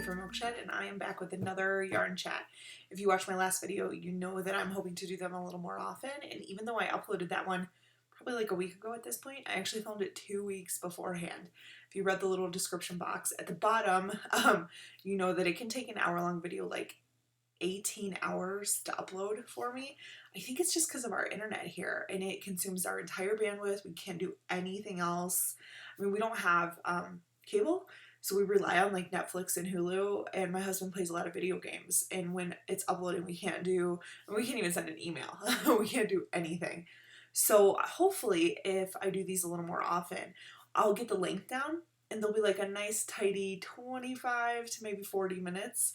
from Milkshed, and I am back with another yarn chat. If you watched my last video, you know that I'm hoping to do them a little more often, and even though I uploaded that one probably like a week ago at this point, I actually filmed it 2 weeks beforehand. If you read the little description box at the bottom, you know that it can take an hour-long video like 18 hours to upload for me. I think it's just because of our internet here, and it consumes our entire bandwidth. We can't do anything else. I mean, we don't have cable, so we rely on like Netflix and Hulu, and my husband plays a lot of video games, and when it's uploading we can't even send an email. We can't do anything. So hopefully if I do these a little more often, I'll get the length down and there'll be like a nice tidy 25 to maybe 40 minutes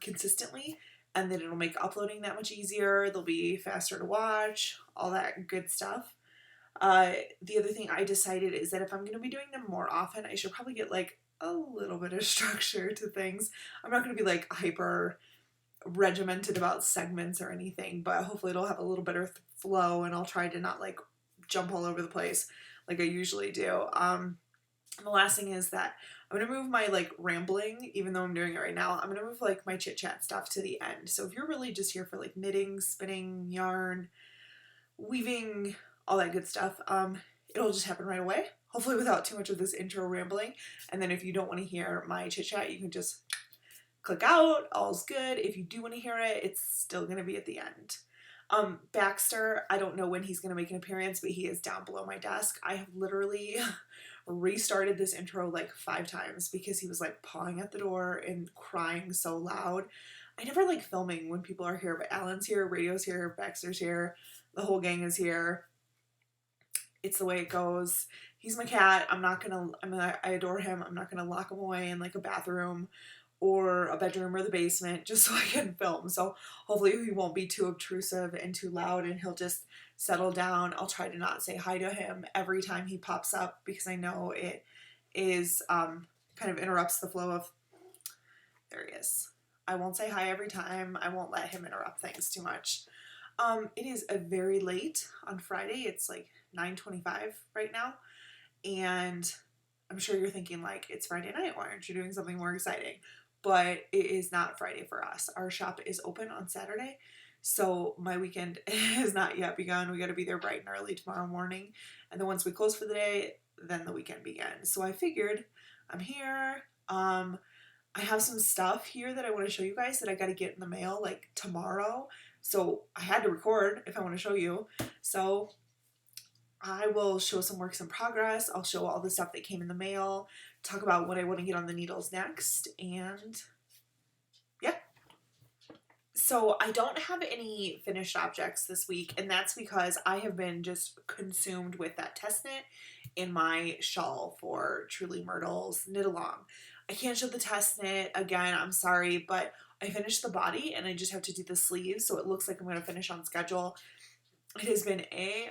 consistently, and then it'll make uploading that much easier. They'll be faster to watch, all that good stuff. The other thing I decided is that if I'm going to be doing them more often, I should probably get like a little bit of structure to things. I'm not going to be like hyper regimented about segments or anything, but hopefully it'll have a little better flow, and I'll try to not like jump all over the place like I usually do. And the last thing is that I'm going to move my like rambling, even though I'm doing it right now, I'm going to move like my chit-chat stuff to the end. So if you're really just here for like knitting, spinning, yarn, weaving, all that good stuff, it'll just happen right away, hopefully without too much of this intro rambling. And then if you don't want to hear my chit-chat, you can just click out, all's good. If you do want to hear it, it's still going to be at the end. Baxter, I don't know when he's going to make an appearance, but he is down below my desk. I have literally restarted this intro like 5 times because he was like pawing at the door and crying so loud. I never like filming when people are here, but Alan's here, Radio's here, Baxter's here, the whole gang is here. It's the way it goes. He's my cat. I adore him. I'm not gonna lock him away in like a bathroom or a bedroom or the basement just so I can film. So hopefully he won't be too obtrusive and too loud, and he'll just settle down. I'll try to not say hi to him every time he pops up because I know it is kind of interrupts the flow of, there he is. I won't say hi every time. I won't let him interrupt things too much. It is a very late on Friday. It's like 9:25 right now, and I'm sure you're thinking like, it's Friday night, why aren't you doing something more exciting? But it is not Friday for us. Our shop is open on Saturday, so my weekend has not yet begun. We got to be there bright and early tomorrow morning, and then once we close for the day, then the weekend begins. So I figured I'm here. I have some stuff here that I want to show you guys that I got to get in the mail like tomorrow. So I had to record if I want to show you. So I will show some works in progress. I'll show all the stuff that came in the mail, talk about what I want to get on the needles next, and yeah. So I don't have any finished objects this week, and that's because I have been just consumed with that test knit in my shawl for Truly Myrtle's knit along. I can't show the test knit again, I'm sorry, but I finished the body and I just have to do the sleeves, so it looks like I'm going to finish on schedule. It has been a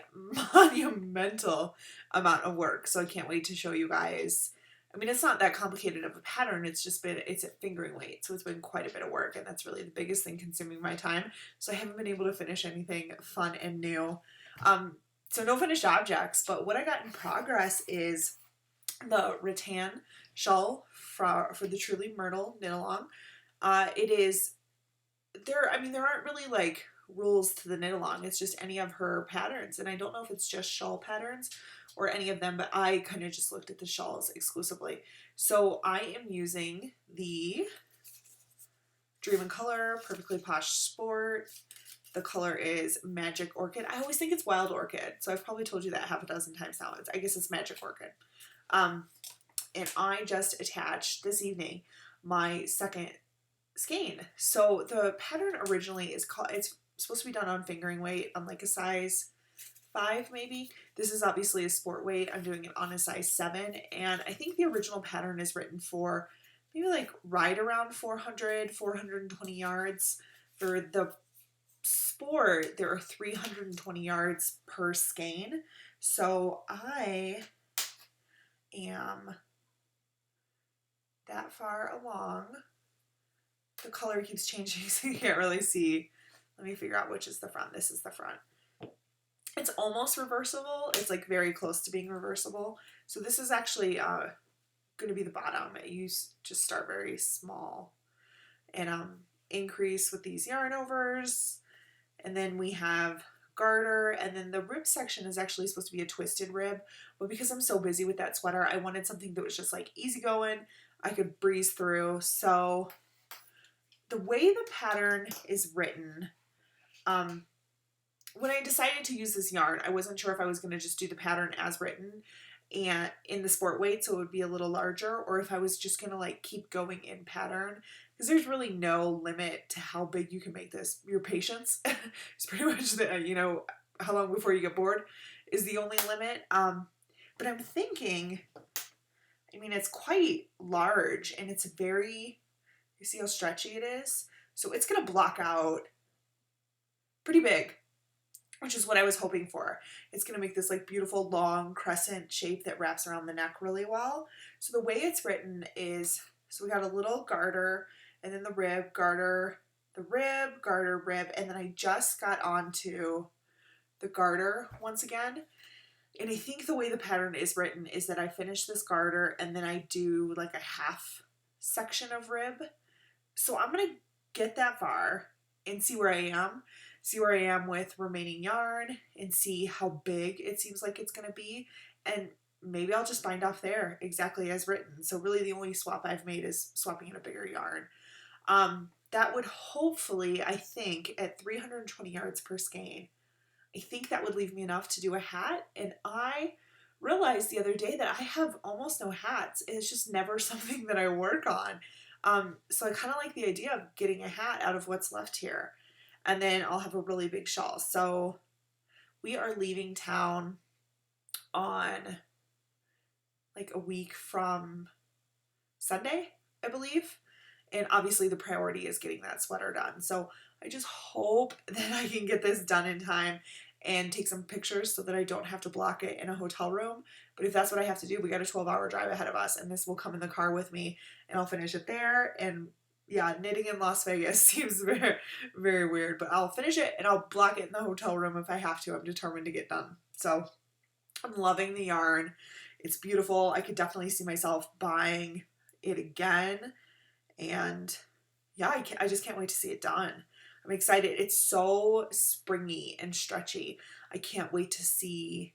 monumental amount of work, so I can't wait to show you guys. I mean, it's not that complicated of a pattern, it's at fingering weight, so it's been quite a bit of work, and that's really the biggest thing consuming my time, so I haven't been able to finish anything fun and new. So no finished objects, but what I got in progress is the rattan shawl for the Truly Myrtle knit along. There aren't really like rules to the knit along, it's just any of her patterns, and I don't know if it's just shawl patterns or any of them, but I kind of just looked at the shawls exclusively. So I am using the Dream in Color Perfectly Posh Sport. The color is Magic Orchid. I always think it's Wild Orchid, so I've probably told you that half a dozen times now. I guess it's Magic Orchid. And I just attached this evening my second skein. So the pattern originally it's supposed to be done on fingering weight on like a size 5 maybe. This is obviously a sport weight. I'm doing it on a size 7, and I think the original pattern is written for maybe like right around 420 yards. For the sport, there are 320 yards per skein. So I am that far along. The color keeps changing, so you can't really see. Let me figure out which is the front. This is the front. It's almost reversible. It's like very close to being reversible. So this is actually going to be the bottom. You just start very small and increase with these yarn overs. And then we have garter, and then the rib section is actually supposed to be a twisted rib, but because I'm so busy with that sweater, I wanted something that was just like easygoing, I could breeze through. So the way the pattern is written, when I decided to use this yarn, I wasn't sure if I was going to just do the pattern as written and in the sport weight, so it would be a little larger, or if I was just going to like keep going in pattern, because there's really no limit to how big you can make this. Your patience is pretty much the, how long before you get bored is the only limit. But I'm thinking, I mean, it's quite large and it's very, you see how stretchy it is? So it's going to block out pretty big, which is what I was hoping for. It's going to make this like beautiful long crescent shape that wraps around the neck really well. So the way it's written is, so we got a little garter and then the rib, garter, the rib, garter, rib, and then I just got onto the garter once again. And I think the way the pattern is written is that I finish this garter and then I do like a half section of rib. So I'm going to get that far and see where I am with remaining yarn and see how big it seems like it's going to be. And maybe I'll just bind off there exactly as written. So really the only swap I've made is swapping in a bigger yarn. That would hopefully, I think, at 320 yards per skein, I think that would leave me enough to do a hat. And I realized the other day that I have almost no hats. It's just never something that I work on. So I kind of like the idea of getting a hat out of what's left here. And then I'll have a really big shawl. So we are leaving town on like a week from Sunday, I believe. And obviously the priority is getting that sweater done. So I just hope that I can get this done in time and take some pictures so that I don't have to block it in a hotel room. But if that's what I have to do, we got a 12-hour drive ahead of us, and this will come in the car with me and I'll finish it there. And yeah, knitting in Las Vegas seems very, very weird, but I'll finish it and I'll block it in the hotel room if I have to. I'm determined to get done. So I'm loving the yarn. It's beautiful. I could definitely see myself buying it again. And yeah, I just can't wait to see it done. I'm excited. It's so springy and stretchy. I can't wait to see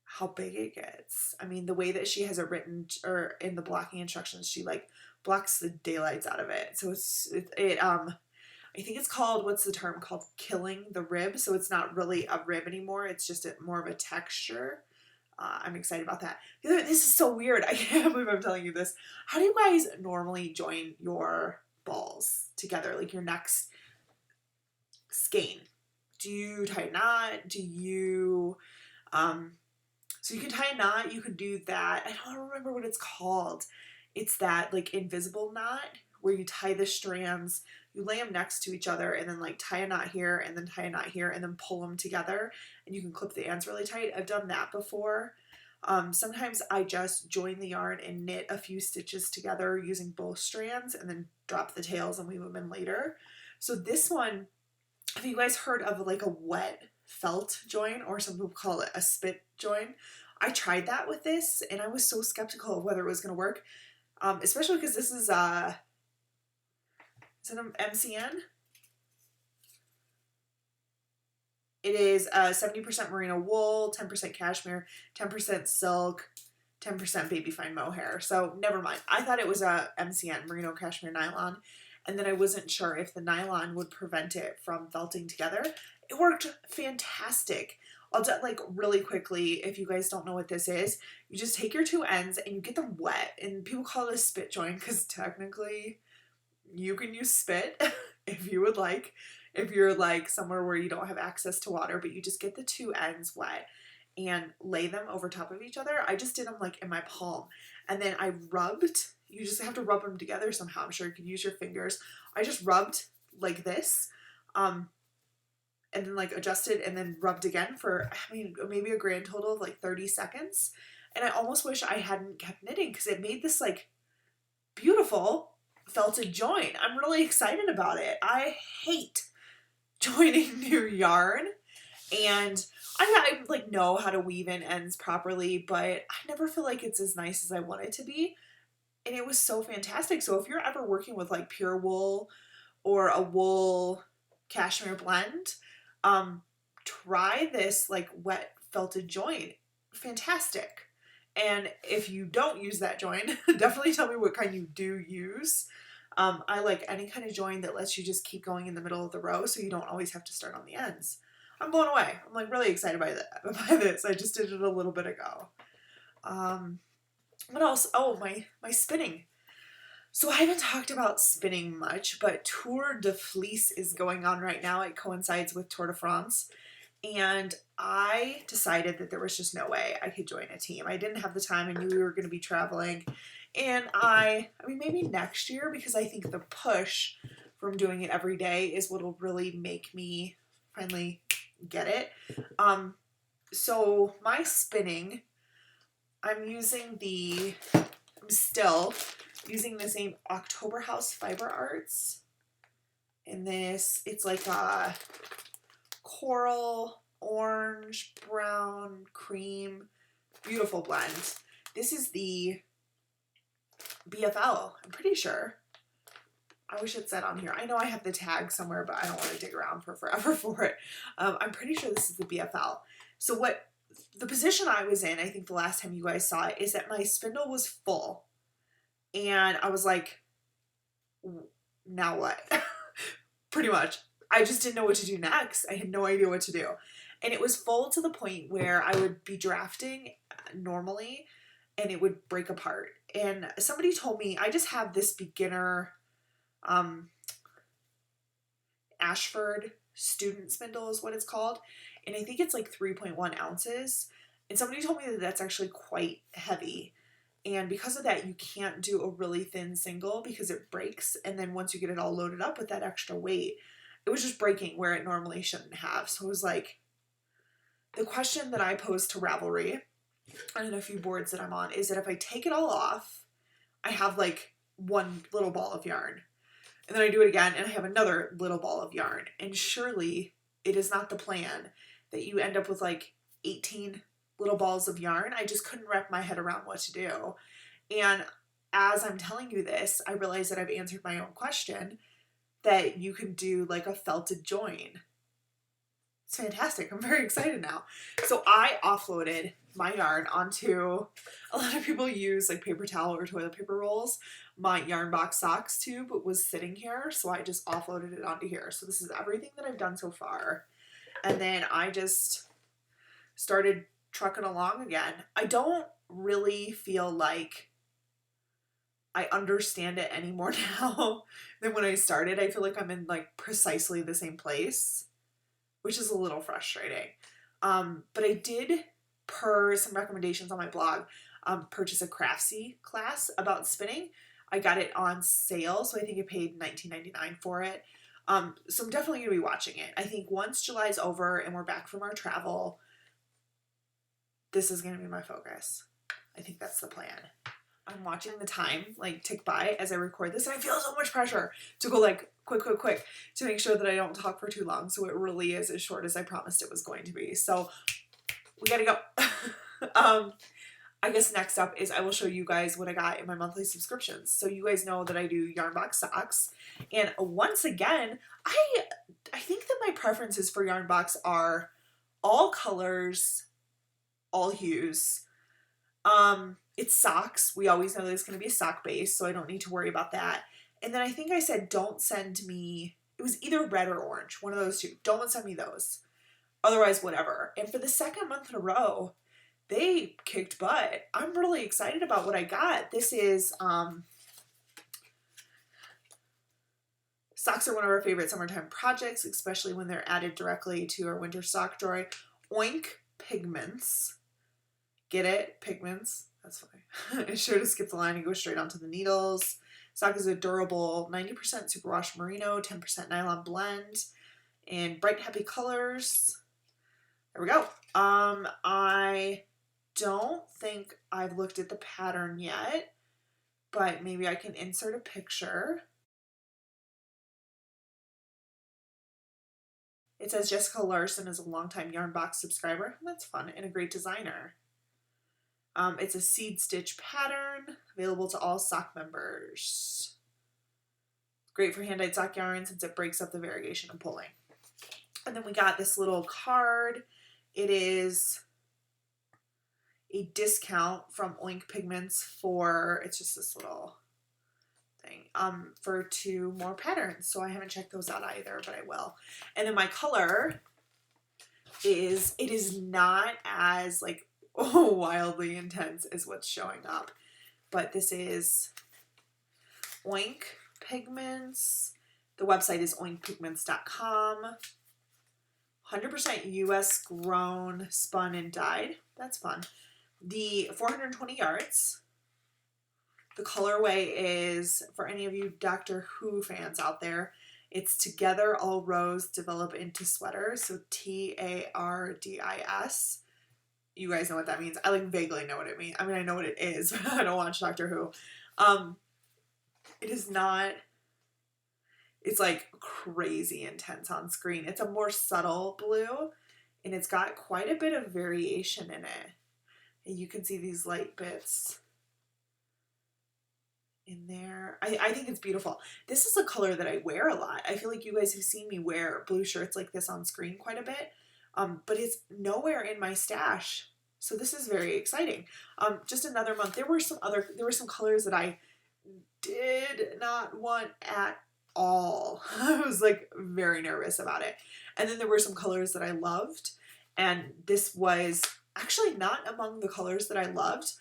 how big it gets. I mean, the way that she has it written, or in the blocking instructions, she like blocks the daylights out of it. So I think it's called, what's the term called? Killing the rib. So it's not really a rib anymore. It's just more of a texture. I'm excited about that. This is so weird. I can't believe I'm telling you this. How do you guys normally join your balls together? Like your next skein? Do you tie a knot? Do you, so you can tie a knot, you could do that. I don't remember what it's called. It's that like invisible knot where you tie the strands, you lay them next to each other and then like tie a knot here and then tie a knot here and then pull them together and you can clip the ends really tight. I've done that before. Sometimes I just join the yarn and knit a few stitches together using both strands and then drop the tails and weave them in later. So this one, have you guys heard of like a wet felt join, or some people call it a spit join? I tried that with this and I was so skeptical of whether it was going to work, especially because this is it an MCN? It is 70% merino wool, 10% cashmere, 10% silk, 10% baby fine mohair. So never mind. I thought it was a MCN, merino cashmere nylon, and then I wasn't sure if the nylon would prevent it from felting together. It worked fantastic. I'll do like really quickly, if you guys don't know what this is, you just take your two ends and you get them wet, and people call it a spit join because technically you can use spit if you would like, if you're like somewhere where you don't have access to water, but you just get the two ends wet and lay them over top of each other. I just did them like in my palm, and then I rubbed. You just have to rub them together somehow. I'm sure you could use your fingers. I just rubbed like this, and then like adjusted and then rubbed again for, I mean, maybe a grand total of like 30 seconds. And I almost wish I hadn't kept knitting because it made this like beautiful felted join. I'm really excited about it. I hate joining new yarn, and I like know how to weave in ends properly, but I never feel like it's as nice as I want it to be. and it was so fantastic. So if you're ever working with like pure wool or a wool cashmere blend, try this like wet felted join. Fantastic. And if you don't use that join, definitely tell me what kind you do use. I like any kind of join that lets you just keep going in the middle of the row so you don't always have to start on the ends. I'm blown away. I'm like really excited by this. I just did it a little bit ago. What else? Oh, my spinning. So I haven't talked about spinning much, but Tour de Fleece is going on right now. It coincides with Tour de France. And I decided that there was just no way I could join a team. I didn't have the time. I knew we were going to be traveling. And I mean, maybe next year, because I think the push from doing it every day is what'll really make me finally get it. So my spinning, I'm still using the same October House Fiber Arts. And it's like a coral, orange, brown, cream, beautiful blend. This is the BFL, I'm pretty sure. I wish it said on here. I know I have the tag somewhere, but I don't want to dig around for forever for it. I'm pretty sure this is the BFL. So what the position I was in, I think the last time you guys saw it, is that my spindle was full. And I was like, now what? Pretty much. I just didn't know what to do next. I had no idea what to do. And it was full to the point where I would be drafting normally and it would break apart. And somebody told me, I just have this beginner Ashford student spindle is what it's called. And I think it's like 3.1 ounces. And somebody told me that that's actually quite heavy. And because of that, you can't do a really thin single because it breaks. And then once you get it all loaded up with that extra weight, it was just breaking where it normally shouldn't have. So it was like, the question that I posed to Ravelry and a few boards that I'm on is that if I take it all off, I have like one little ball of yarn. And then I do it again and I have another little ball of yarn. And surely it is not the plan that you end up with like 18 little balls of yarn. I just couldn't wrap my head around what to do. And as I'm telling you this, I realize that I've answered my own question, that you can do like a felted join. It's fantastic. I'm very excited now. So I offloaded my yarn onto, a lot of people use like paper towel or toilet paper rolls. My yarn box socks tube was sitting here, so I just offloaded it onto here. So this is everything that I've done so far. And then I just started trucking along again. I don't really feel like I understand it any more now than when I started. I feel like I'm in like precisely the same place, which is a little frustrating. But I did, per some recommendations on my blog, purchase a Craftsy class about spinning. I got it on sale, so I think I paid $19.99 for it. So I'm definitely going to be watching it. I think once July's over and we're back from our travel, this is going to be my focus. I think that's the plan. I'm watching the time like tick by as I record this, and I feel so much pressure to go like quick to make sure that I don't talk for too long, so it really is as short as I promised it was going to be. So we gotta go. I guess next up is I will show you guys what I got in my monthly subscriptions. So you guys know that I do yarn box socks, and once again, I think that my preferences for yarn box are all colors, all hues. It's socks. We always know that it's going to be a sock base, so I don't need to worry about that. And then I think I said, don't send me, it was either red or orange, one of those two. Don't send me those. Otherwise, whatever. And for the second month in a row, they kicked butt. I'm really excited about what I got. This is, socks are one of our favorite summertime projects, especially when they're added directly to our winter sock drawer. Oink pigments. Get it? Pigments. That's fine. It's sure to skip the line and go straight onto the needles. Sock is a durable 90% superwash merino, 10% nylon blend, and bright happy colors. There we go. I don't think I've looked at the pattern yet, but maybe I can insert a picture. It says Jessica Larson is a longtime yarn box subscriber. That's fun, and a great designer. It's a seed stitch pattern, available to all sock members. Great for hand-dyed sock yarn since it breaks up the variegation of pulling. And then we got this little card. It is a discount from Oink Pigments for, it's just this little thing, for 2 more patterns. So I haven't checked those out either, but I will. And then my color is, it is not as like wildly intense as what's showing up, but this is Oink Pigments. The website is oinkpigments.com. 100% US grown, spun, and dyed. That's fun. The 420 yards. The colorway is, for any of you Doctor Who fans out there, it's Together All Rows Develop into Sweater. So TARDIS. You guys know what that means. I like vaguely know what it means. I mean, I know what it is, but I don't watch Doctor Who. It is not, it's like crazy intense on screen. It's a more subtle blue, and it's got quite a bit of variation in it. And you can see these light bits in there. I think it's beautiful. This is a color that I wear a lot. I feel like you guys have seen me wear blue shirts like this on screen quite a bit, but it's nowhere in my stash. So this is very exciting. Just another month. There were some colors that I did not want at all. I was like very nervous about it. And then there were some colors that I loved, and this was actually not among the colors that I loved,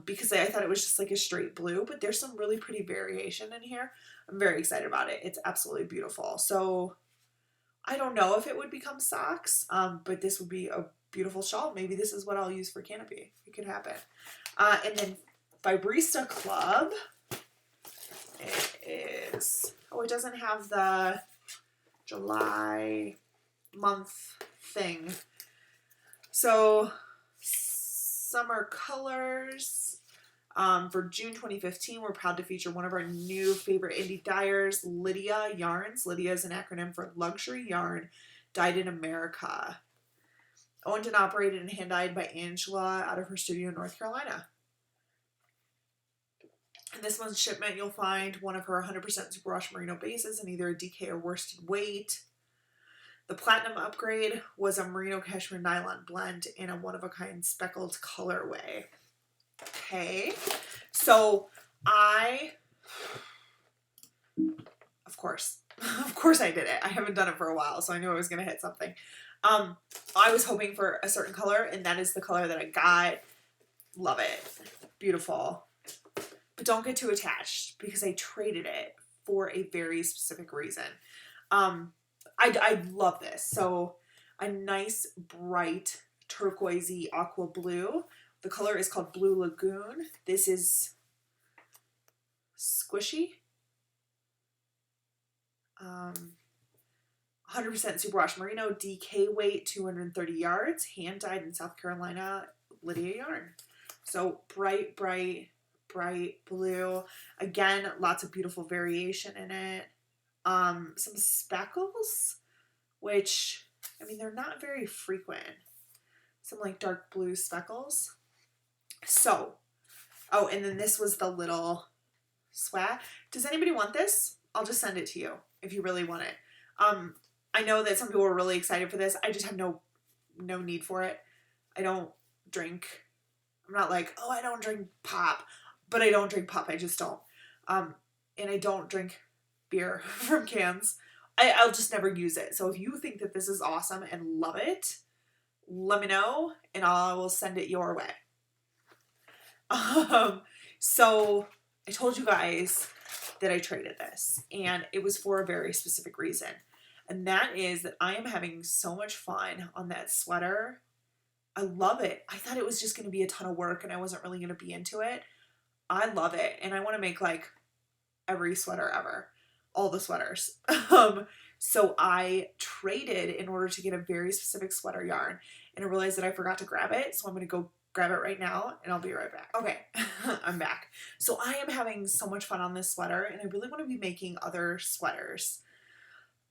because I thought it was just like a straight blue, but there's some really pretty variation in here. I'm very excited about it. It's absolutely beautiful. So I don't know if it would become socks, but this would be a beautiful shawl. Maybe this is what I'll use for canopy. It could happen. And then Fibrista Club. It is, oh, it doesn't have the July month thing. So summer colors. For June 2015, we're proud to feature one of our new favorite indie dyers, Lydia Yarns. Lydia is an acronym for Luxury Yarn Dyed in America. Owned and operated and hand-dyed by Angela out of her studio in North Carolina. In this month's shipment, you'll find one of her 100% superwash merino bases in either a DK or worsted weight. The platinum upgrade was a merino cashmere nylon blend in a one-of-a-kind speckled colorway. Okay, so of course I did it. I haven't done it for a while, so I knew I was going to hit something. I was hoping for a certain color, and that is the color that I got. Love it. Beautiful. But don't get too attached, because I traded it for a very specific reason. I love this. So a nice bright turquoisey aqua blue. The color is called Blue Lagoon. This is squishy. 100% superwash merino, DK weight, 230 yards, hand dyed in South Carolina, Lydia yarn. So bright blue. Again, lots of beautiful variation in it. Some speckles, which, I mean, they're not very frequent. Some like dark blue speckles. So, oh, and then this was the little swag. Does anybody want this? I'll just send it to you if you really want it. I know that some people were really excited for this. I just have no need for it. I don't drink. I'm not like, oh, I don't drink pop, but I don't drink pop. I just don't. And I don't drink beer from cans. I'll just never use it. So if you think that this is awesome and love it, let me know and I will send it your way. So I told you guys that I traded this, and it was for a very specific reason. And that is that I am having so much fun on that sweater. I love it. I thought it was just going to be a ton of work and I wasn't really going to be into it. I love it. And I want to make like every sweater ever. All the sweaters. So I traded in order to get a very specific sweater yarn, and I realized that I forgot to grab it. So I'm going to go grab it right now and I'll be right back. Okay, I'm back. So I am having so much fun on this sweater, and I really want to be making other sweaters.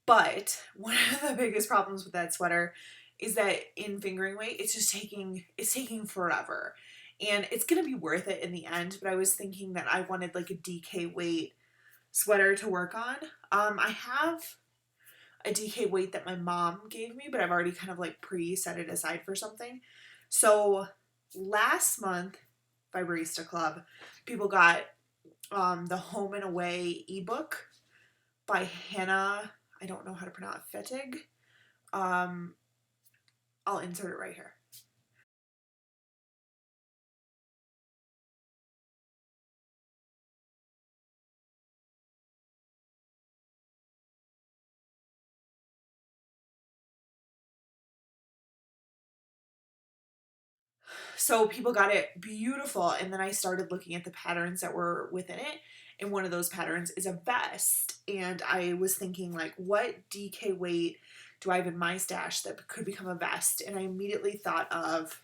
But one of the biggest problems with that sweater is that in fingering weight, it's taking forever. and it's gonna be worth it in the end, but I was thinking that I wanted like a DK weight sweater to work on. I have a DK weight that my mom gave me, but I've already kind of like pre-set it aside for something. So last month, Barista Club, people got the Home and Away ebook by Hannah, I don't know how to pronounce Fettig. I'll insert it right here. So people got it beautiful, and then I started looking at the patterns that were within it, and one of those patterns is a vest, and I was thinking like, what DK weight do I have in my stash that could become a vest? And I immediately thought of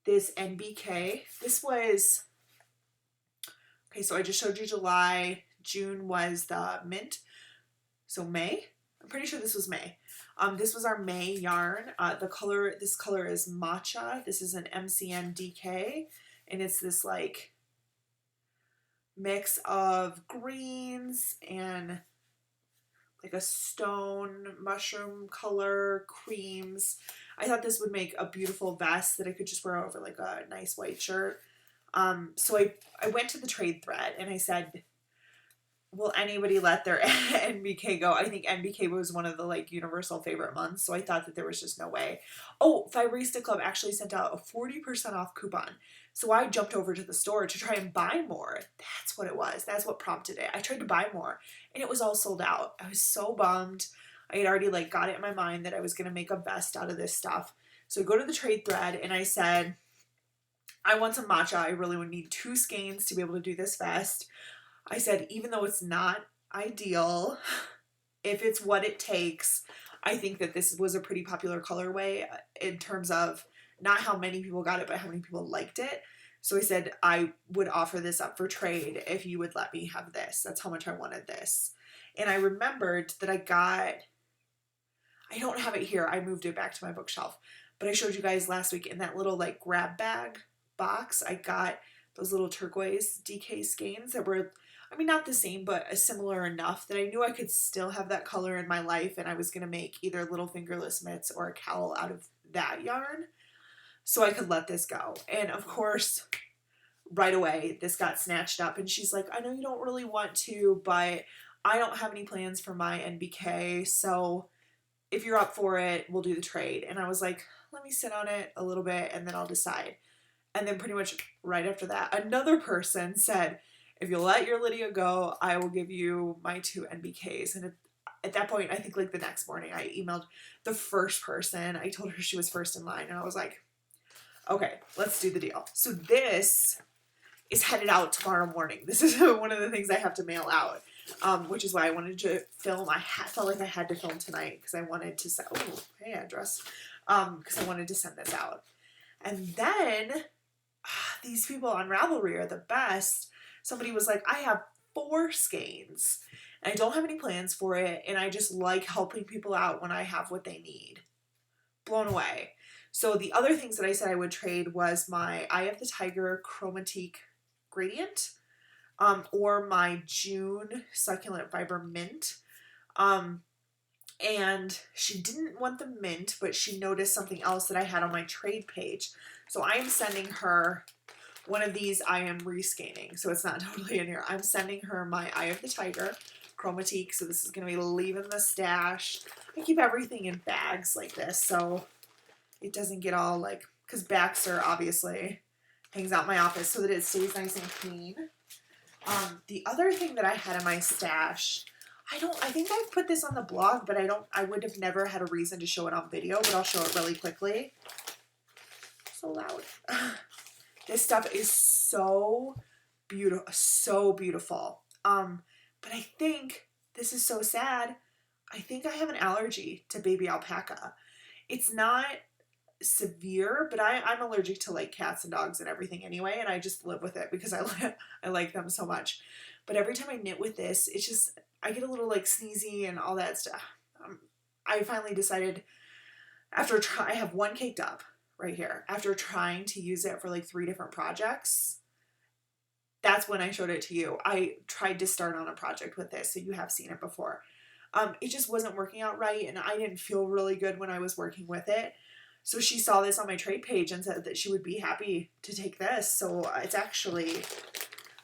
this NBK. This was, okay, so I just showed you July. June was the mint. So May? I'm pretty sure this was May. This was our May yarn. This color is Matcha. This is an MCN DK, and it's this like mix of greens and like a stone mushroom color, creams. I thought this would make a beautiful vest that I could just wear over like a nice white shirt. So I went to the trade thread and I said, will anybody let their NBK go? I think NBK was one of the like universal favorite months, so I thought that there was just no way. Oh, Barista Club actually sent out a 40% off coupon. So I jumped over to the store to try and buy more. That's what it was. That's what prompted it. I tried to buy more and it was all sold out. I was so bummed. I had already like got it in my mind that I was going to make a vest out of this stuff. So I go to the trade thread and I said, I want some matcha. I really would need 2 skeins to be able to do this vest. I said, even though it's not ideal, if it's what it takes, I think that this was a pretty popular colorway in terms of not how many people got it, but how many people liked it. So I said, I would offer this up for trade if you would let me have this. That's how much I wanted this. And I remembered that I don't have it here. I moved it back to my bookshelf. But I showed you guys last week in that little like grab bag box, I got those little turquoise DK skeins that were, I mean, not the same, but similar enough that I knew I could still have that color in my life, and I was going to make either little fingerless mitts or a cowl out of that yarn so I could let this go. And of course, right away, this got snatched up, and she's like, I know you don't really want to, but I don't have any plans for my NBK, so if you're up for it, we'll do the trade. And I was like, let me sit on it a little bit, and then I'll decide. And then pretty much right after that, another person said, if you'll let your Lydia go, I will give you my 2 NBKs. And at that point, I think like the next morning, I emailed the first person. I told her she was first in line. And I was like, okay, let's do the deal. So this is headed out tomorrow morning. This is one of the things I have to mail out, which is why I wanted to film. I felt like I had to film tonight because I wanted to send, oh, hey, address, because I wanted to send this out. And then these people on Ravelry are the best. Somebody was like, I have 4 skeins and I don't have any plans for it, and I just like helping people out when I have what they need. Blown away. So the other things that I said I would trade was my Eye of the Tiger Chromatique Gradient, or my June Succulent Fiber Mint. And she didn't want the mint, but she noticed something else that I had on my trade page. So I am sending her one of these. I am rescanning, so it's not totally in here. I'm sending her my Eye of the Tiger Chromatique, so this is going to be leaving the stash. I keep everything in bags like this, so it doesn't get all like, because Baxter obviously hangs out in my office so that it stays nice and clean. The other thing that I had in my stash, I think I've put this on the blog, but I would have never had a reason to show it on video, but I'll show it really quickly. So loud. This stuff is so beautiful, so beautiful. But I think this is so sad. I think I have an allergy to baby alpaca. It's not severe, but I'm allergic to like cats and dogs and everything anyway, and I just live with it because I like them so much. But every time I knit with this, it's just, I get a little like sneezy and all that stuff. I finally decided, I have one caked up, right here. After trying to use it for like 3 different projects, that's when I showed it to you. I tried to start on a project with this, so you have seen it before. It just wasn't working out right, and I didn't feel really good when I was working with it. So she saw this on my trade page and said that she would be happy to take this. So it's actually,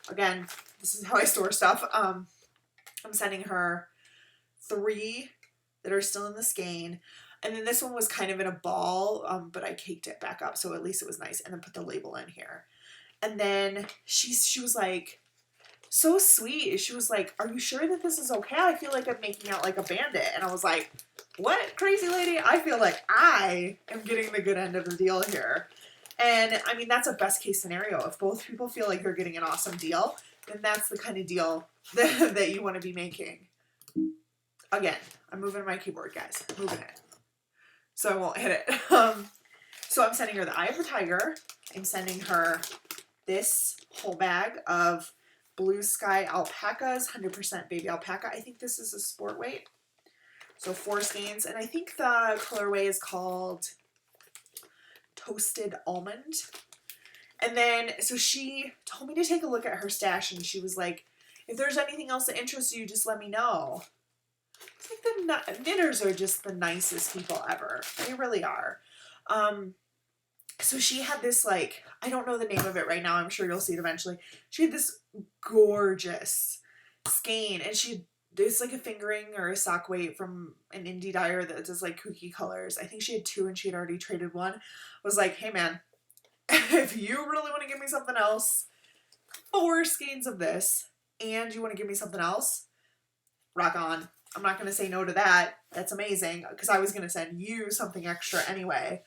again, this is how I store stuff. I'm sending her 3 that are still in the skein. And then this one was kind of in a ball, but I caked it back up, so at least it was nice, and then put the label in here. And then she was like, so sweet. She was like, are you sure that this is okay? I feel like I'm making out like a bandit. And I was like, what, crazy lady? I feel like I am getting the good end of the deal here. And I mean, that's a best case scenario. If both people feel like they're getting an awesome deal, then that's the kind of deal that you want to be making. Again, I'm moving my keyboard, guys. I'm moving it, so I won't hit it. So I'm sending her the Eye of the Tiger. I'm sending her this whole bag of Blue Sky alpacas, 100% baby alpaca. I think this is a sport weight. So 4 skeins, and I think the colorway is called Toasted Almond. And then, so she told me to take a look at her stash, and she was like, if there's anything else that interests you, just let me know. It's like the knitters are just the nicest people ever. They really are. So she had this, like, I don't know the name of it right now. I'm sure you'll see it eventually. She had this gorgeous skein, and it's like a fingering or a sock weight from an indie dyer that does like kooky colors. I think she had 2 and she had already traded 1. I was like, hey man, if you really want to give me something else, 4 skeins of this, and you want to give me something else, rock on. I'm not going to say no to that. That's amazing, because I was going to send you something extra anyway.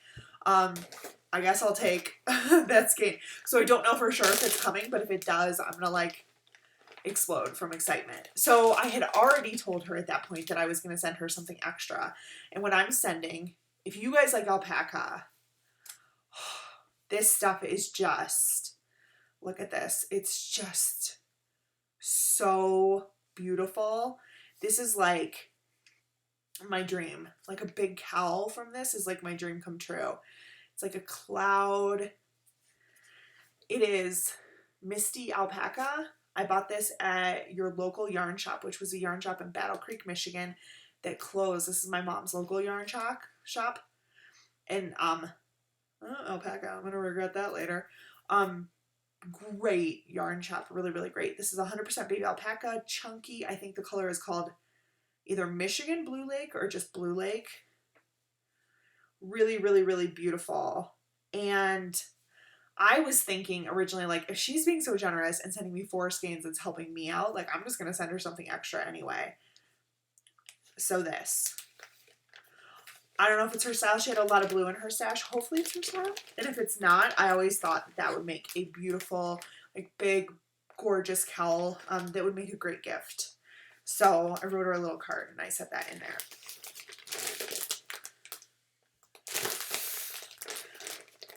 I guess I'll take that skein. So I don't know for sure if it's coming, but if it does, I'm going to like explode from excitement. So I had already told her at that point that I was going to send her something extra. And what I'm sending, if you guys like alpaca, this stuff is just, look at this. It's just so beautiful. This is like my dream. Like a big cowl from this is like my dream come true. It's like a cloud. It is Misty Alpaca. I bought this at your local yarn shop, which was a yarn shop in Battle Creek, Michigan, that closed. This is my mom's local yarn shop. And alpaca, I'm gonna regret that later. Great yarn shop, really, really great. This is 100% baby alpaca, chunky. I think the color is called either Michigan Blue Lake or just Blue Lake. Really, really, really beautiful. And I was thinking originally, like, if she's being so generous and sending me 4 skeins, it's helping me out. Like, I'm just going to send her something extra anyway. So this. I don't know if it's her style. She had a lot of blue in her stash. Hopefully it's her style. And if it's not, I always thought that would make a beautiful, like, big, gorgeous cowl that would make a great gift. So I wrote her a little card, and I set that in there.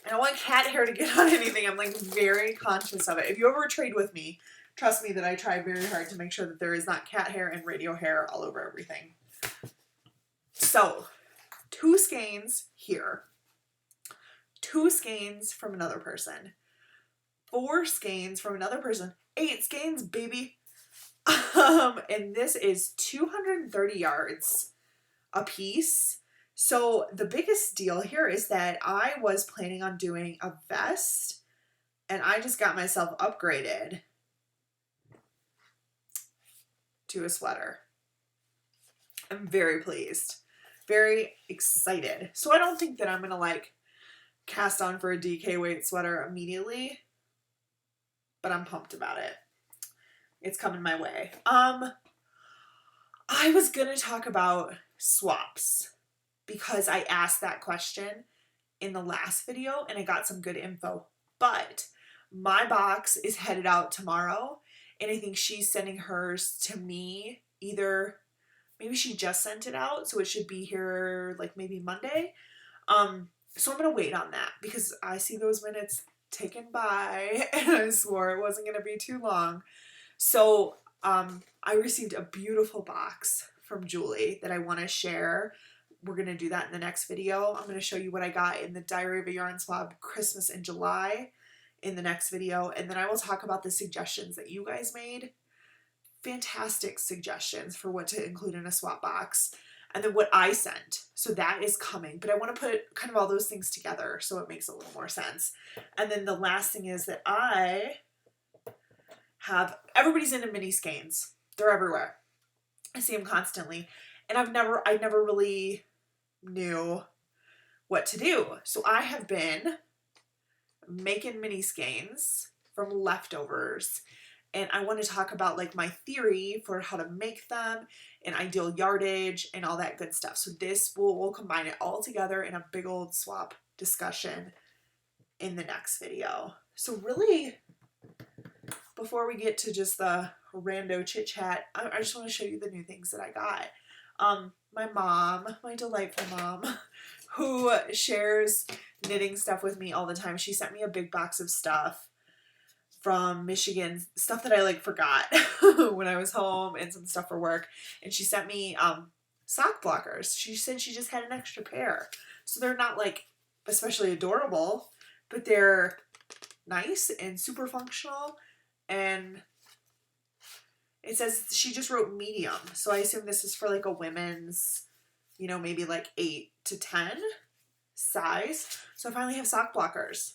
I don't want cat hair to get on anything. I'm like very conscious of it. If you ever trade with me, trust me that I try very hard to make sure that there is not cat hair and radio hair all over everything. So 2 skeins here, 2 skeins from another person, 4 skeins from another person, 8 skeins, baby. And this is 230 yards a piece. So the biggest deal here is that I was planning on doing a vest, and I just got myself upgraded to a sweater. I'm very pleased, very excited. So I don't think that I'm going to like cast on for a DK weight sweater immediately, but I'm pumped about it. It's coming my way. I was going to talk about swaps, because I asked that question in the last video and I got some good info. But my box is headed out tomorrow, and I think she's sending hers to me either, maybe she just sent it out, so it should be here like maybe Monday. So I'm going to wait on that because I see those minutes ticking by and I swore it wasn't going to be too long. So I received a beautiful box from Julie that I want to share we're going to do that in the next video. I'm going to show you what I got in the Diary of a Yarn Swab Christmas in July in the next video. And then I will talk about the suggestions that you guys made. Fantastic suggestions for what to include in a swap box. And then what I sent. So that is coming. But I want to put kind of all those things together so it makes a little more sense. And then the last thing is that I have, everybody's into mini skeins. They're everywhere. I see them constantly. And I never really knew what to do. So I have been making mini skeins from leftovers. And I want to talk about like my theory for how to make them and ideal yardage and all that good stuff. So this we'll combine it all together in a big old swap discussion in the next video. So really, before we get to just the rando chit chat, I just want to show you the new things that I got. My mom, my delightful mom, who shares knitting stuff with me all the time. She sent me a big box of stuff from Michigan, stuff that I like forgot when I was home and some stuff for work. And she sent me sock blockers. She said she just had an extra pair. So they're not like especially adorable, but they're nice and super functional. And it says she just wrote medium. So I assume this is for like a women's, you know, maybe like 8 to 10 size. So I finally have sock blockers.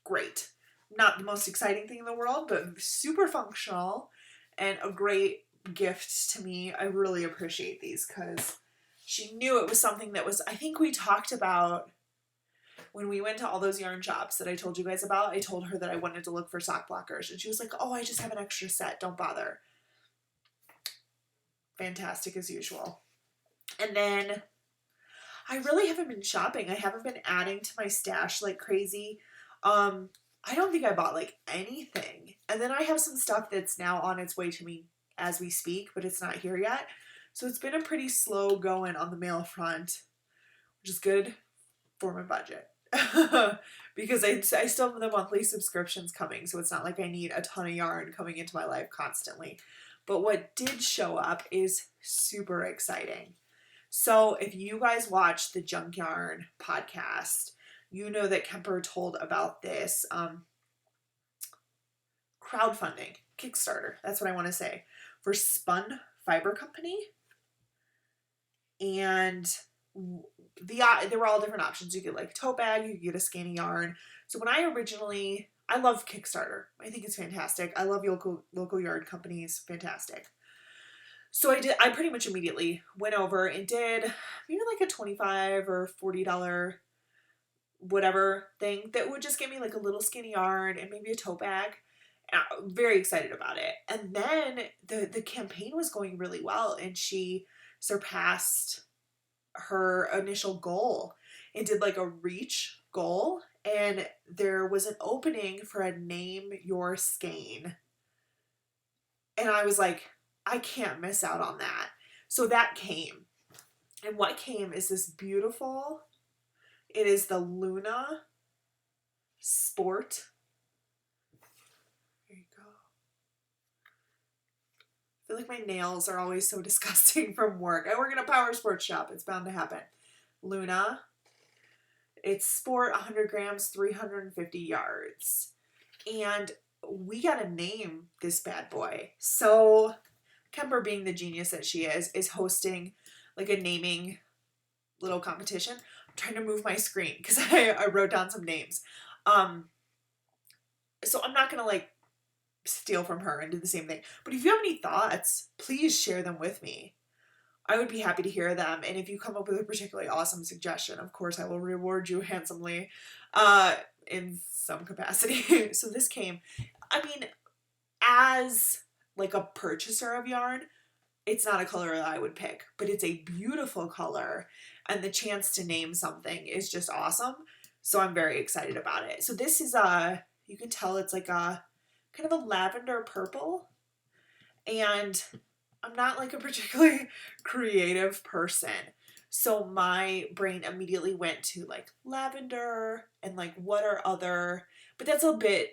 Great. Not the most exciting thing in the world, but super functional and a great gift to me. I really appreciate these because she knew it was something that was, I think we talked about when we went to all those yarn shops that I told you guys about. I told her that I wanted to look for sock blockers and she was like, oh, I just have an extra set. Don't bother. Fantastic as usual. And then I really haven't been shopping. I haven't been adding to my stash like crazy. I don't think I bought like anything. And then I have some stuff that's now on its way to me as we speak, but it's not here yet. So it's been a pretty slow going on the mail front, which is good for my budget. Because I still have the monthly subscriptions coming, so it's not like I need a ton of yarn coming into my life constantly. But what did show up is super exciting. So if you guys watch the Junk Yarn podcast, you know that Kemper told about this crowdfunding, Kickstarter, that's what I want to say, for Spun Fiber Company. And there were all different options. You get like a tote bag, you could get a skein of yarn. So when I love Kickstarter. I think it's fantastic. I love local yard companies. Fantastic. So I pretty much immediately went over and did maybe like a $25 or $40 whatever thing that would just get me like a little skinny yarn and maybe a tote bag. And I'm very excited about it. And then the campaign was going really well and she surpassed her initial goal and did like a reach goal. And there was an opening for a name your skein. And I was like, I can't miss out on that. So that came. And what came is this beautiful, it is the Luna Sport. There you go. I feel like my nails are always so disgusting from work. I work in a power sports shop. It's bound to happen. Luna. It's sport, 100 grams, 350 yards. And we got to name this bad boy. So Kemper, being the genius that she is hosting like a naming little competition. I'm trying to move my screen because I wrote down some names. So I'm not going to like steal from her and do the same thing. But if you have any thoughts, please share them with me. I would be happy to hear them. And if you come up with a particularly awesome suggestion, of course, I will reward you handsomely in some capacity. So this came, I mean, as like a purchaser of yarn, it's not a color that I would pick, but it's a beautiful color. And the chance to name something is just awesome. So I'm very excited about it. So this is you can tell it's like a kind of a lavender purple. And I'm not like a particularly creative person. So my brain immediately went to like lavender and like what are other, but that's a bit,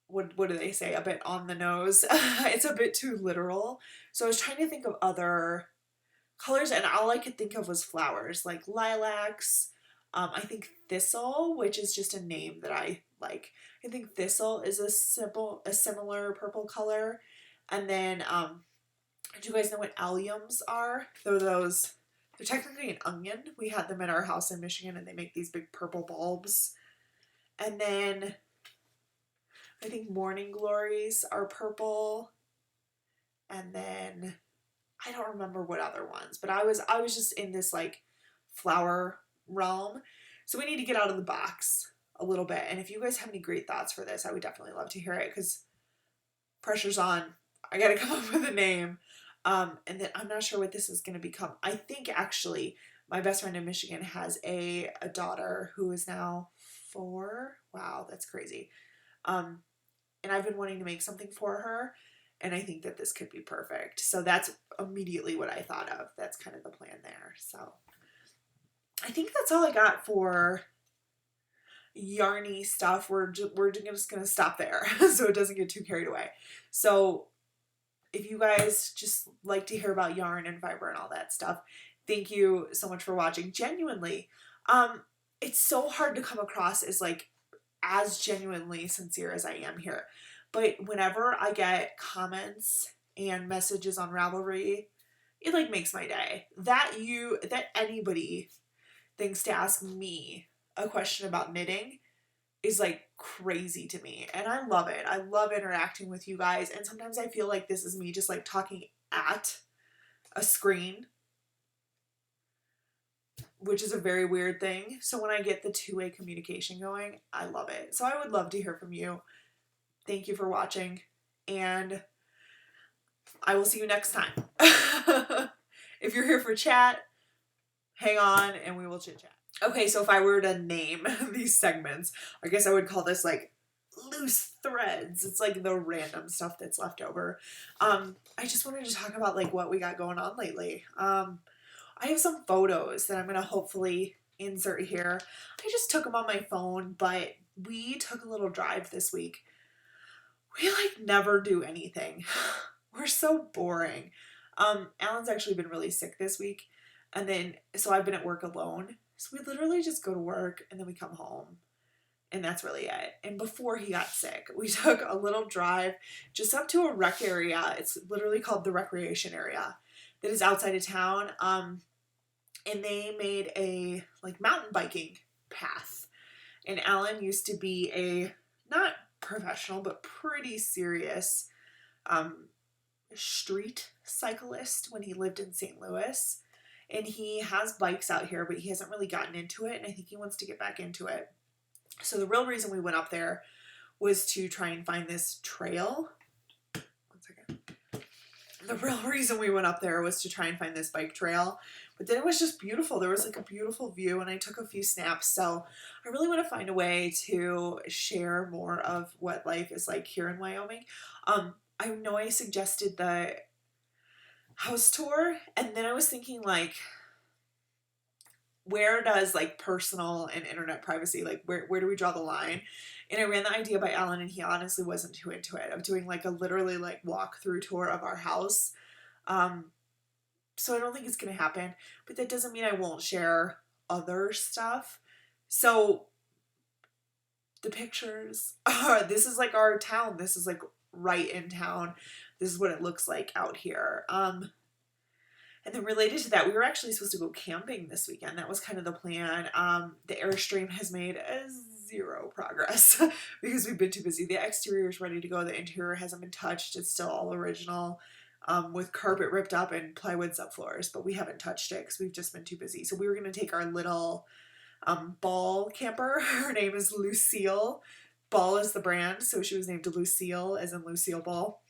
what do they say? A bit on the nose. It's a bit too literal. So I was trying to think of other colors, and all I could think of was flowers, like lilacs. I think thistle, which is just a name that I like. I think thistle is a similar purple color. And then, do you guys know what alliums are? They're technically an onion. We had them at our house in Michigan, and they make these big purple bulbs. And then I think morning glories are purple. And then I don't remember what other ones, but I was just in this like flower realm. So we need to get out of the box a little bit. And if you guys have any great thoughts for this, I would definitely love to hear it, because pressure's on. I got to come up with a name. And then I'm not sure what this is going to become. I think actually my best friend in Michigan has a daughter who is now 4. Wow, that's crazy. And I've been wanting to make something for her, and I think that this could be perfect. So that's immediately what I thought of. That's kind of the plan there. So I think that's all I got for yarny stuff. We're just going to stop there so it doesn't get too carried away. So if you guys just like to hear about yarn and fiber and all that stuff, thank you so much for watching. Genuinely, it's so hard to come across as genuinely sincere as I am here. But whenever I get comments and messages on Ravelry, it makes my day. That anybody thinks to ask me a question about knitting is crazy to me, and I love it. I love interacting with you guys, and sometimes I feel like this is me just talking at a screen, which is a very weird thing. So when I get the two-way communication going, I love it. So I would love to hear from you. Thank you for watching, and I will see you next time. If you're here for chat, hang on and we will chit chat. Okay, so if I were to name these segments, I guess I would call this loose threads. It's the random stuff that's left over. I just wanted to talk about what we got going on lately. I have some photos that I'm going to hopefully insert here. I just took them on my phone, but we took a little drive this week. We never do anything. We're so boring. Alan's actually been really sick this week, and then so I've been at work alone. So we literally just go to work and then we come home, and that's really it. And before he got sick, we took a little drive just up to a rec area. It's literally called the recreation area that is outside of town. And they made a mountain biking path. And Alan used to be a not professional but pretty serious street cyclist when he lived in St. Louis, and he has bikes out here, but he hasn't really gotten into it, and I think he wants to get back into it. So the real reason we went up there was to try and find this trail. One second. The real reason we went up there was to try and find this bike trail, but then it was just beautiful. There was a beautiful view, and I took a few snaps. So I really want to find a way to share more of what life is like here in Wyoming. I know I suggested the house tour, and then I was thinking where does personal and internet privacy, where do we draw the line? And I ran the idea by Alan, and he honestly wasn't too into it, of doing a literally walk-through tour of our house. So I don't think it's gonna happen, but that doesn't mean I won't share other stuff. So the pictures are, this is our town. This is right in town. This is what it looks like out here. And then related to that, we were actually supposed to go camping this weekend. That was kind of the plan. The Airstream has made zero progress because we've been too busy. The exterior is ready to go. The interior hasn't been touched. It's still all original, with carpet ripped up and plywood subfloors, but we haven't touched it because we've just been too busy. So we were going to take our little Ball camper. Her name is Lucille. Ball is the brand, so she was named Lucille, as in Lucille Ball.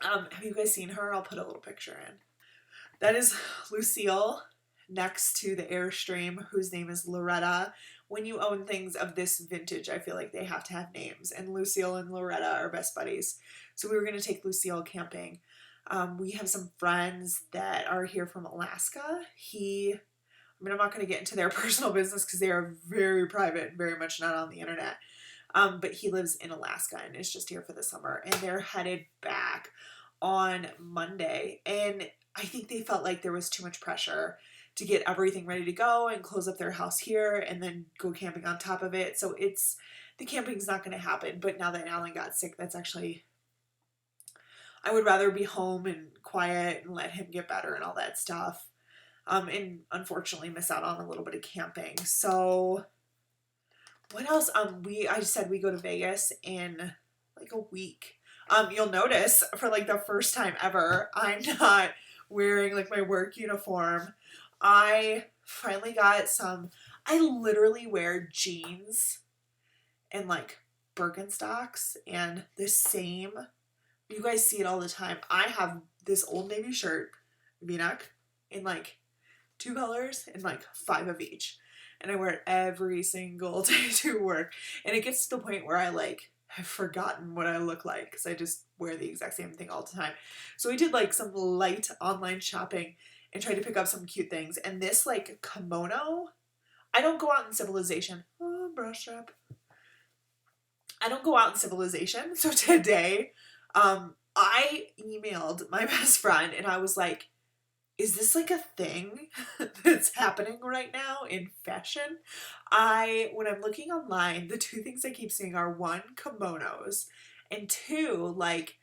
Have you guys seen her? I'll put a little picture in. That is Lucille next to the Airstream, whose name is Loretta. When you own things of this vintage, I feel like they have to have names, and Lucille and Loretta are best buddies. So we were going to take Lucille camping. We have some friends that are here from Alaska. I'm not going to get into their personal business because they are very private and very much not on the internet. But he lives in Alaska and is just here for the summer, and they're headed back on Monday. And I think they felt like there was too much pressure to get everything ready to go and close up their house here and then go camping on top of it. So the camping's not going to happen. But now that Alan got sick, that's actually, I would rather be home and quiet and let him get better and all that stuff. And unfortunately miss out on a little bit of camping. So what else? I just said we go to Vegas in like a week. You'll notice for like the first time ever, I'm not wearing like my work uniform. I finally got I literally wear jeans and like Birkenstocks and the same, you guys see it all the time. I have this Old Navy shirt, V-neck, in like 2 colors and like 5 of each. And I wear it every single day to work. And it gets to the point where I've forgotten what I look like because I just wear the exact same thing all the time. So we did like some light online shopping and tried to pick up some cute things. And this like kimono, I don't go out in civilization. Oh, brush up. I don't go out in civilization. So today, I emailed my best friend and I was like, is this like a thing that's happening right now in fashion? When I'm looking online, the 2 things I keep seeing are 1, kimonos, and 2, like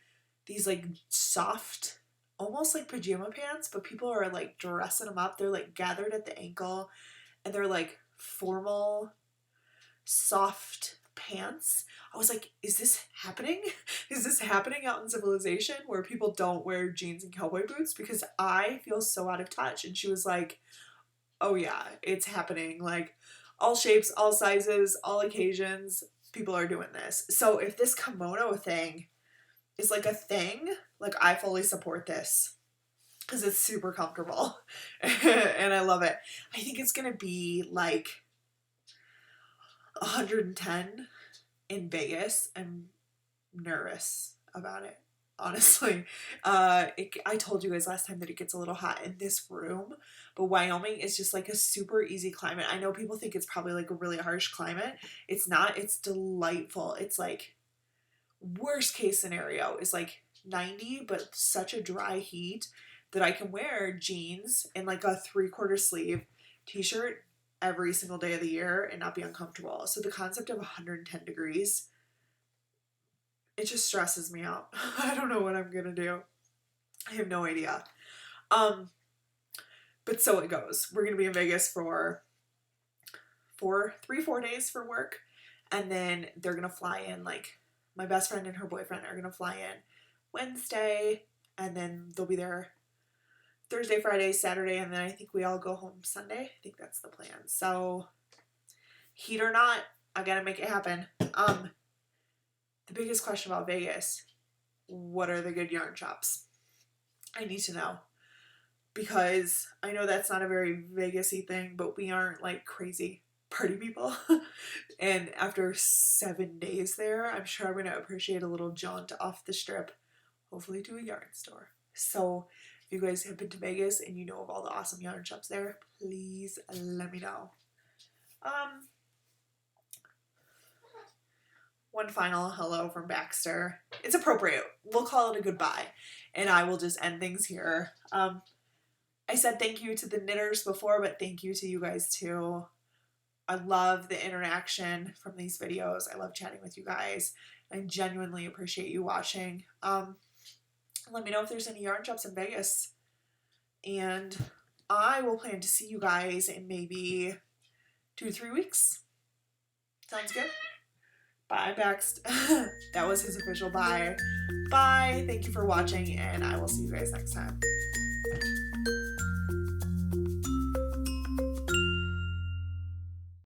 these like soft, almost like pajama pants, but people are like dressing them up. They're like gathered at the ankle and they're like formal, soft pants. I was like, is this happening? Is this happening out in civilization where people don't wear jeans and cowboy boots? Because I feel so out of touch. And she was like, oh yeah, it's happening. Like all shapes, all sizes, all occasions, people are doing this. So if this kimono thing is like a thing, like I fully support this because it's super comfortable and I love it. I think it's going to be like 110 in Vegas. I'm nervous about it, honestly. I told you guys last time that it gets a little hot in this room, but Wyoming is just like a super easy climate. I know people think it's probably like a really harsh climate. It's not. It's delightful. It's like worst case scenario is like 90, but such a dry heat that I can wear jeans and like a 3/4 sleeve t-shirt every single day of the year and not be uncomfortable. So the concept of 110 degrees, it just stresses me out. I don't know what I'm gonna do. I have no idea. But so it goes. We're gonna be in Vegas for 4 days for work, and then they're gonna fly in, like my best friend and her boyfriend are gonna fly in Wednesday, and then they'll be there Thursday, Friday, Saturday, and then I think we all go home Sunday. I think that's the plan. So heat or not, I gotta make it happen. The biggest question about Vegas, what are the good yarn shops? I need to know. Because I know that's not a very Vegas-y thing, but we aren't like crazy party people. And after 7 days there, I'm sure I'm going to appreciate a little jaunt off the strip, hopefully to a yarn store. So if you guys have been to Vegas and you know of all the awesome yarn shops there, please let me know. One final hello from Baxter. It's appropriate. We'll call it a goodbye. And I will just end things here. I said thank you to the knitters before, but thank you to you guys too. I love the interaction from these videos. I love chatting with you guys. I genuinely appreciate you watching. Let me know if there's any yarn shops in Vegas. And I will plan to see you guys in maybe 2 to 3 weeks. Sounds good? Bye, Baxt. That was his official bye. Bye. Thank you for watching, and I will see you guys next time.